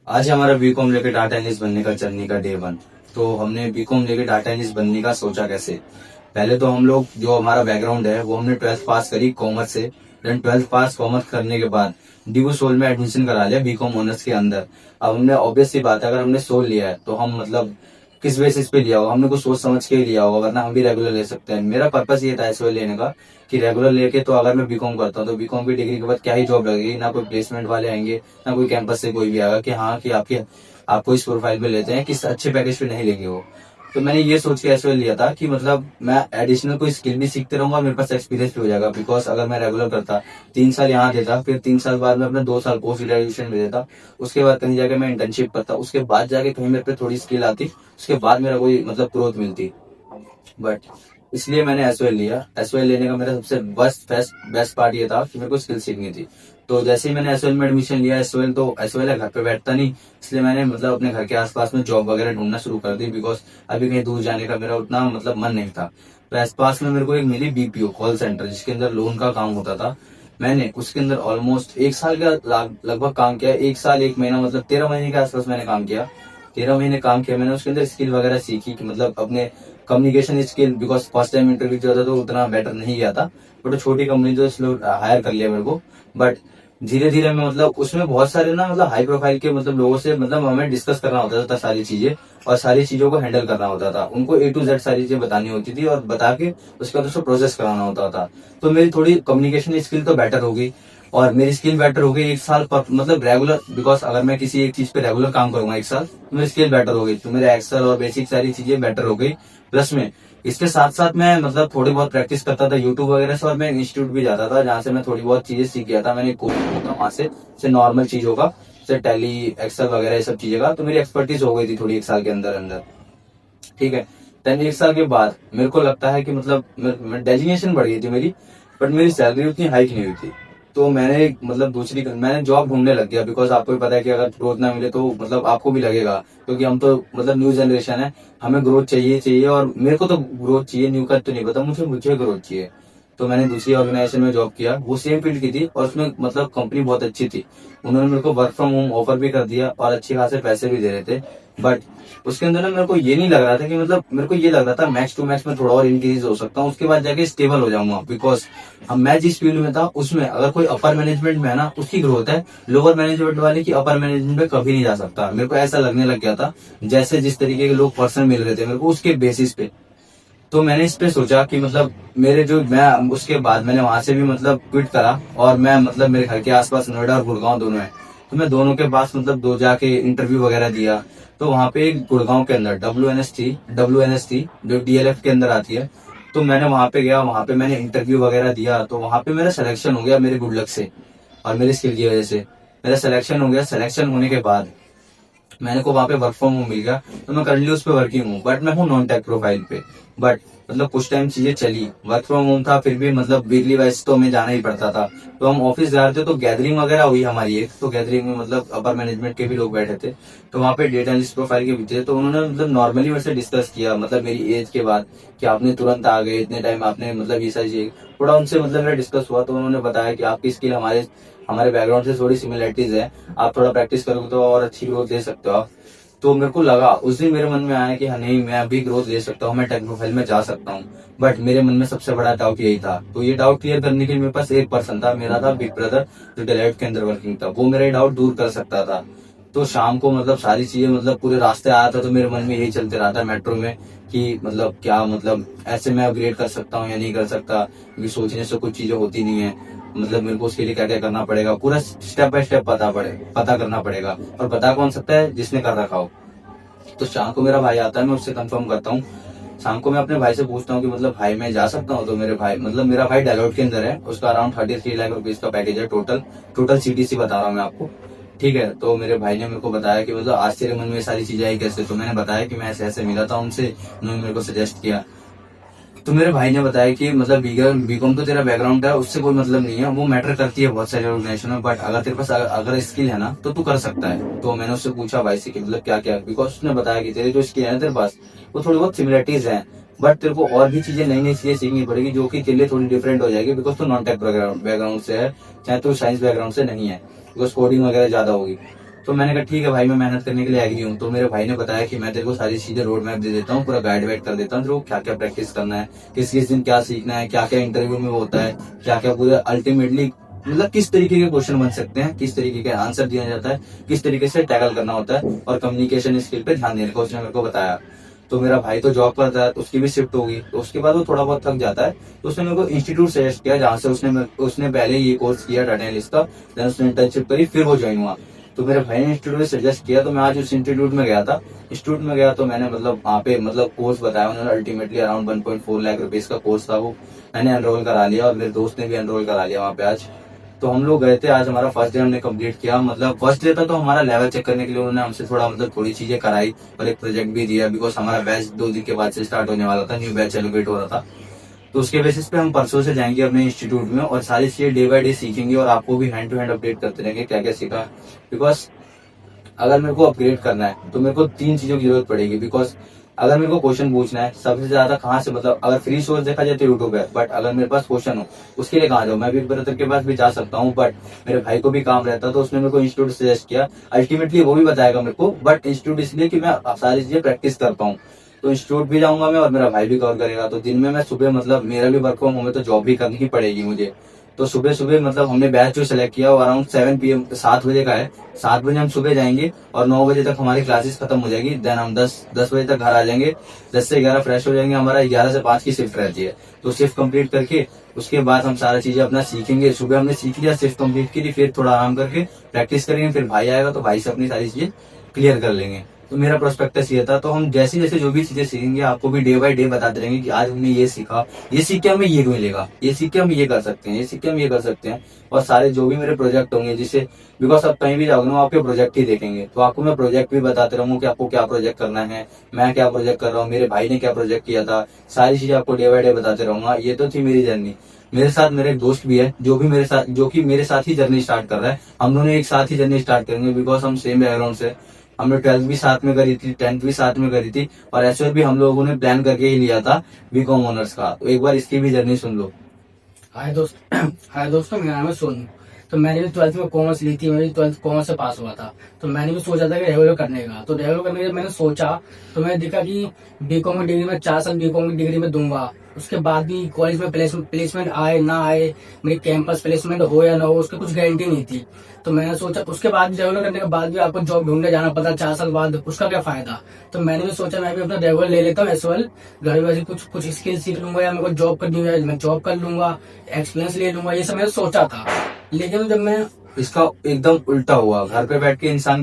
आज हमारा बीकॉम लेके डाटा एनालिस्ट बनने का जर्नी का डे 1। तो हमने बीकॉम लेके डाटा एनालिस्ट बनने का सोचा कैसे। पहले तो हम लोग जो हमारा बैकग्राउंड है वो हमने 12th पास करी कॉमर्स से। देन 12th पास कॉमर्स करने के बाद डीयू सोल में एडमिशन करा लिया बीकॉम ऑनर्स के अंदर। अब हमने ऑब्वियस सी बात है, अगर हमने सोल लिया है तो हम मतलब किस बेसिस पे लिया होगा, हमने कुछ सोच समझ के ही लिया होगा, वरना हम भी रेगुलर ले सकते हैं। मेरा पर्पस ये था एसओए लेने का कि रेगुलर लेके तो अगर मैं बीकॉम करता हूँ तो बीकॉम की डिग्री के बाद क्या ही जॉब लगेगी, ना कोई प्लेसमेंट वाले आएंगे, ना कोई कैंपस से कोई भी आएगा कि हाँ कि आपको इस प्रोफाइल पे लेते हैं, किस अच्छे पैकेज पे नहीं लेंगे वो। तो मैंने ये सोच के एसओए लिया था कि मतलब मैं एडिशनल कोई स्किल भी सीखते रहूंगा, मेरे पास एक्सपीरियंस भी हो जाएगा। बिकॉज अगर मैं रेगुलर करता 3 साल यहाँ देता, फिर 3 साल बाद में अपने 2 साल पोस्ट ग्रेजुएशन में देता, उसके बाद कहीं जाके मैं इंटर्नशिप करता, उसके बाद जाके कहीं मेरे पे थोड़ी स्किल आती, उसके बाद मेरा कोई मतलब ग्रोथ मिलती। बट इसलिए मैंने एसओएल लिया। एसओएल लेने का मेरा सबसे बेस्ट पार्ट ये था कि मेरे को स्किल सीखनी थी। तो जैसे ही मैंने एसओएल में एडमिशन लिया, एसओएल है घर पे बैठता नहीं, इसलिए मैंने मतलब अपने घर के आसपास में जॉब वगैरह ढूंढना शुरू कर दी। बिकॉज अभी कहीं दूर जाने का मेरा उतना मतलब मन नहीं था। तो आसपास में मेरे को एक मिली बीपीओ कॉल सेंटर, जिसके अंदर लोन का काम होता था। मैंने उसके अंदर ऑलमोस्ट 1 साल का लगभग काम किया। 1 साल 1 महीना मतलब 13 महीने के आसपास मैंने काम किया। 13 महीने काम किया मैंने, उसके अंदर स्किल वगैरह सीखी कि मतलब अपने communication skill. Because first time interview जो था तो उतना बेटर नहीं गया था, बट छोटी कंपनी तो इसलिए हायर कर लिया मेरे को। बट धीरे धीरे मैं मतलब उसमें बहुत सारे ना मतलब हाई प्रोफाइल के मतलब लोगों से मतलब हमें डिस्कस करना होता था सारी चीजें, और सारी चीजों को हैंडल करना होता था। उनको A to Z सारी चीजें बतानी होती थी और बता के उसके बाद उसको प्रोसेस कराना होता था। तो मेरी थोड़ी कम्युनिकेशन स्किल तो बेटर हो गई, और मेरी स्किल बेटर हो गई 1 साल पर मतलब रेगुलर। बिकॉज अगर मैं किसी एक चीज पे रेगुलर काम करूंगा 1 साल तो मेरी स्किल बेटर हो गई, तो मेरे एक्सेल और बेसिक सारी चीजें बेटर हो गई। प्लस में इसके साथ साथ मैं मतलब थोड़ी बहुत प्रैक्टिस करता था यूट्यूब वगैरह से, और मैं इंस्टीट्यूट भी जाता था जहाँ से मैं थोड़ी बहुत चीजें सीख गया था। मैंने कोर्स वहां से नॉर्मल चीजों का, जैसे टैली एक्सेल वगैरह ये सब चीजें का, तो मेरी एक्सपर्टीज हो गई थी थोड़ी 1 साल के अंदर अंदर। ठीक है। देन 1 साल के बाद मेरे को लगता है कि मतलब डेजिग्नेशन बढ़ गई थी मेरी, बट मेरी सैलरी उतनी हाइक नहीं हुई थी। तो मतलब मैंने जॉब ढूंढने लग गया। बिकॉज आपको भी पता है कि अगर ग्रोथ ना मिले तो मतलब आपको भी लगेगा, क्योंकि हम तो मतलब न्यू जनरेशन है, हमें ग्रोथ चाहिए चाहिए, और मेरे को तो ग्रोथ चाहिए। न्यू का तो नहीं पता मुझे मुझे ग्रोथ चाहिए। तो मैंने दूसरी ऑर्गेनाइजेशन में जॉब किया, वो सेम फील्ड की थी, और उसमें मतलब कंपनी बहुत अच्छी थी। उन्होंने मेरे को वर्क फ्रॉम होम ऑफर भी कर दिया और अच्छे खासे पैसे भी दे रहे थे। बट उसके अंदर ना मेरे को ये नहीं लग रहा था कि मतलब मेरे को ये लग रहा था मैक्स टू मैक्स में थोड़ा और इंक्रीज हो सकता हूँ, उसके बाद जाके स्टेबल हो जाऊंगा। बिकॉज अब मैं जिस फील्ड में था उसमें अगर कोई अपर मैनेजमेंट में है ना, उसकी ग्रोथ है। लोअर मैनेजमेंट वाले की अपर मैनेजमेंट में कभी नहीं जा सकता। मेरे को ऐसा लगने लग गया था, जैसे जिस तरीके के लोग पर्सन मिल रहे थे मेरे को उसके बेसिस पे। तो मैंने इस पे सोचा कि मतलब मेरे जो मैं उसके बाद मैंने वहां से भी मतलब क्विट करा, और मैं मतलब मेरे घर के आसपास नोएडा और गुड़गांव दोनों है, तो मैं दोनों के पास मतलब दो जाके इंटरव्यू वगैरह दिया। तो वहां पे एक गुड़गांव के अंदर WNS थी जो DLF के अंदर आती है। तो मैंने वहां पे गया, वहां पे मैंने इंटरव्यू वगैरह दिया, तो वहां पे मेरा सिलेक्शन हो गया मेरे गुड लक से और मेरी स्किल की वजह से। मेरा सिलेक्शन हो गया। सिलेक्शन होने के बाद मैंने को वहां पे वर्क फ्रॉम होम मिल गया, तो मैं करंटली उस पर वर्किंग हूँ, बट मैं हूँ नॉन टेक प्रोफाइल पे। बट मतलब कुछ टाइम चीजें चली, वर्क फ्रॉम होम था, फिर भी मतलब वीकली वाइज तो हमें जाना ही पड़ता था। तो हम ऑफिस जा रहे थे, तो गैदरिंग वगैरह हुई हमारी एक, तो गैदरिंग में मतलब अपर मैनेजमेंट के भी लोग बैठे थे। तो वहाँ पे डेटा एनालिस्ट प्रोफाइल के भी थे, तो उन्होंने मतलब नॉर्मली मेरे से डिस्कस किया मतलब मेरी एज के बाद कि आपने तुरंत आ गए, इतने टाइम आपने मतलब ये सारी चीजें थोड़ा उनसे मतलब मेरा डिस्कस हुआ। तो उन्होंने बताया कि आपकी स्किल हमारे हमारे बैकग्राउंड से थोड़ी सिमिलरिटीज है, आप थोड़ा प्रैक्टिस करोगे तो और अच्छी ग्रोथ दे सकते हो आप। तो मेरे को लगा उस दिन, मेरे मन में आया कि हाँ नहीं, मैं अभी ग्रोथ ले सकता हूँ, मैं टेक प्रोफाइल में जा सकता हूँ। बट मेरे मन में सबसे बड़ा डाउट यही था। तो ये डाउट क्लियर करने के लिए मेरे पास एक पर्सन था, मेरा था बिग ब्रदर, जो डेलाइट के अंदर वर्किंग था, वो मेरा डाउट दूर कर सकता था। तो शाम को मतलब सारी चीजें मतलब पूरे रास्ते आया था, तो मेरे मन में यही चलते रहा था मेट्रो में कि मतलब क्या मतलब ऐसे मैं अपग्रेड कर सकता हूँ या नहीं कर सकता, क्योंकि सोचने से कुछ चीजें होती नहीं है। मतलब मेरे को उसके लिए क्या क्या करना पड़ेगा, पूरा स्टेप बाय स्टेप पता करना पड़ेगा, और बता कौन सकता है, जिसने कर रखा हो। तो शाम को मेरा भाई आता है, मैं उससे कंफर्म करता हूँ। शाम को मैं अपने भाई से पूछता हूँ कि मतलब भाई मैं जा सकता हूँ। तो मेरा भाई डेलोट के अंदर है, उसका अराउंड 33 लाख रुपीज का पैकेज है टोटल। टोटल CTC बता रहा हूँ मैं आपको। ठीक है। तो मेरे भाई ने मेरे को बताया कि मतलब आज तेरे मन में ये सारी चीजें आई कैसे। तो मैंने बताया कि मैं ऐसे ऐसे मिला था उनसे, उन्होंने मेरे को सजेस्ट किया। तो मेरे भाई ने बताया कि मतलब बीकॉम तो तेरा बैकग्राउंड है, उससे कोई मतलब नहीं है, वो मैटर करती है बहुत सारे ऑर्गेनाइजेशन में, बट अगर तेरे पास अगर स्किल है ना तो तू कर सकता है। तो मैंने उससे पूछा भाई से कि मतलब क्या क्या, बिकॉज उसने बताया कि तेरी जो स्किल है ना तेरे पास, वो थोड़ी बहुत सिमिलरिटीज हैं, बट तेरे को और भी चीजें नई नई चीजें सीखनी पड़ेगी जो कि तेरे लिए थोड़ी डिफरेंट हो जाएगी। बिकॉज तू नॉन टेक बैकग्राउंड से है, चाहे तू साइंस बैकग्राउंड से नहीं है, बिकॉज कोडिंग वगैरह ज्यादा होगी। तो मैंने कहा ठीक है भाई, मैं मेहनत करने के लिए आई हूँ। तो मेरे भाई ने बताया कि मैं तेरे को सारी चीजें रोड मैप दे देता हूँ, पूरा गाइड वाइड कर देता हूँ, तेरे को क्या क्या प्रैक्टिस करना है, किस किस दिन क्या सीखना है, क्या क्या इंटरव्यू में वो होता है, क्या क्या पूरे अल्टीमेटली मतलब किस तरीके के क्वेश्चन बन सकते हैं, किस तरीके के आंसर दिया जाता है, किस तरीके से टैकल करना होता है, और कम्युनिकेशन स्किल पे ध्यान देने को उसने मेरे को बताया। तो मेरा भाई तो जॉब करता है, तो उसकी भी शिफ्ट होगी, तो उसके बाद वो थोड़ा बहुत थक जाता है, तो उसने मेरे को इंस्टीट्यूट सजेस्ट किया जहाँ से उसने पहले ये कोर्स किया डाटा एनालिस्ट का, देन उसने इंटर्नशिप करी, फिर वो ज्वाइन हुआ। तो मेरे भाई ने इंस्टीट्यूट में सजेस्ट किया, तो मैं आज उस इंस्टीट्यूट में गया था। इंस्टीट्यूट में गया तो मैंने मतलब वहाँ पे मतलब कोर्स बताया उन्होंने, अल्टीमेटली अराउंड 1.4 लाख रुपीज का कोर्स था वो। मैंने एनरोल करा लिया और मेरे दोस्त ने भी एनरोल करा लिया वहाँ पे आज। तो हम लोग गए थे, आज हमारा फर्स्ट डे हमने कंप्लीट किया। मतलब फर्स्ट डे था तो हमारा लेवल चेक करने के लिए उन्होंने हमसे थोड़ा मतलब थोड़ी चीजें कराई और एक प्रोजेक्ट भी दिया, बिकॉज हमारा बैच 2 दिन के बाद से स्टार्ट होने वाला था, न्यू बैच एलोकेट हो रहा था। तो उसके बेसिस पे हम परसों से जाएंगे अपने इंस्टीट्यूट में और सारी चीजें डे बाय डे सीखेंगे और आपको भी हैंड टू हैंड अपडेट करते रहेंगे क्या क्या सीखा। बिकॉज अगर मेरे को अपग्रेड करना है तो मेरे को 3 चीजों की जरूरत पड़ेगी। बिकॉज अगर मेरे को क्वेश्चन पूछना है सबसे ज्यादा कहाँ से, मतलब अगर फ्री सोर्स देखा जाए तो यूट्यूब है, बट अगर मेरे पास क्वेश्चन हो उसके लिए कहाँ जाऊँ? मैं बिग ब्रदर के पास भी जा सकता हूँ, बट मेरे भाई को भी काम रहता है, तो उसने मेरे को इंस्टीट्यूट सजेस्ट किया। अल्टीमेटली वो भी बताएगा मेरे को, बट इंस्टीट्यूट इसलिए कि मैं सारी चीजें प्रैक्टिस कर पाऊँ। तो इंस्टीट्यूट भी जाऊंगा मैं और मेरा भाई भी कवर करेगा। तो दिन में मैं सुबह मतलब मेरा भी वर्क फ्रॉम होम है, तो जॉब भी करनी ही पड़ेगी मुझे। तो सुबह सुबह मतलब हमने बैच जो सेलेक्ट किया वो अराउंड 7 PM 7 बजे का है। 7 बजे हम सुबह जाएंगे और 9 बजे तक हमारी क्लासेस खत्म हो जाएगी। देन हम 10 बजे तक घर आ जाएंगे। 10 से 11 फ्रेश हो जाएंगे। हमारा 11 से 5 की शिफ्ट रहती है, तो शिफ्ट कंप्लीट करके उसके बाद हम सारी चीजें अपना सीखेंगे। सुबह हमने सीख लिया, शिफ्ट कंप्लीट की, फिर थोड़ा आराम करके प्रैक्टिस करेंगे। फिर भाई आएगा तो भाई से अपनी सारी चीजें क्लियर कर लेंगे। तो मेरा प्रोस्पेक्टस ये था। तो हम जैसे जैसे जो भी चीजें सीखेंगे आपको भी डे बाय डे बताते रहेंगे कि आज हमने ये सीखा, ये सीख के हमें ये मिलेगा, ये सीख के हम ये कर सकते हैं, ये सीख के हम ये कर सकते हैं। और सारे जो भी मेरे प्रोजेक्ट होंगे, जिससे बिकॉज आप कहीं भी जाओगे ना आपके प्रोजेक्ट ही देखेंगे, तो आपको मैं प्रोजेक्ट भी बताते रहूंगा कि आपको क्या प्रोजेक्ट करना है, मैं क्या प्रोजेक्ट कर रहा हूँ, मेरे भाई ने क्या प्रोजेक्ट किया था, सारी चीजें आपको डे बाय डे बताते रहूंगा। ये तो थी मेरी जर्नी। मेरे साथ मेरा एक दोस्त भी है जो कि मेरे साथ ही जर्नी स्टार्ट कर रहा है। हम दोनों एक साथ ही जर्नी स्टार्ट करेंगे, बिकॉज हम सेम बैकग्राउंड से। हमने 12th भी साथ में करी थी, 10th भी साथ में करी थी, और एसओर भी हम लोगों ने प्लान करके ही लिया था बीकॉम ऑनर्स का। तो एक बार इसकी भी जर्नी सुन लो। हाय दोस्त हाय दोस्तों, मेरा नाम है सोनू। तो मैंने भी 12th में कॉमर्स ली थी, मेरी 12th कॉमर्स से पास हुआ था। तो मैंने भी सोचा था कि रेगुलर करने का। तो रेगुलर करने के मैंने सोचा, तो मैंने देखा कि बीकॉम की डिग्री में 4 साल बीकॉम की डिग्री में दूंगा। उसके बाद भी कॉलेज में प्लेसमेंट आए ना आए, मेरी कैंपस प्लेसमेंट हो या ना हो, उसकी कुछ गारंटी नहीं थी। तो मैंने सोचा उसके बाद भी रेगुलर करने के बाद भी आपको जॉब ढूंढने जाना पड़ता 4 साल बाद, उसका क्या फायदा। तो मैंने भी सोचा मैं भी अपना रेगुलर ले लेता हूँ एस वेल, घर में कुछ स्किल सीख लूंगा, या मेरे को जॉब करनी है मैं जॉब कर लूंगा, एक्सपीरियंस ले लूंगा, ये सब मैंने सोचा था। लेकिन जब मैं इसका एकदम उल्टा हुआ। घर पे बैठ के इंसान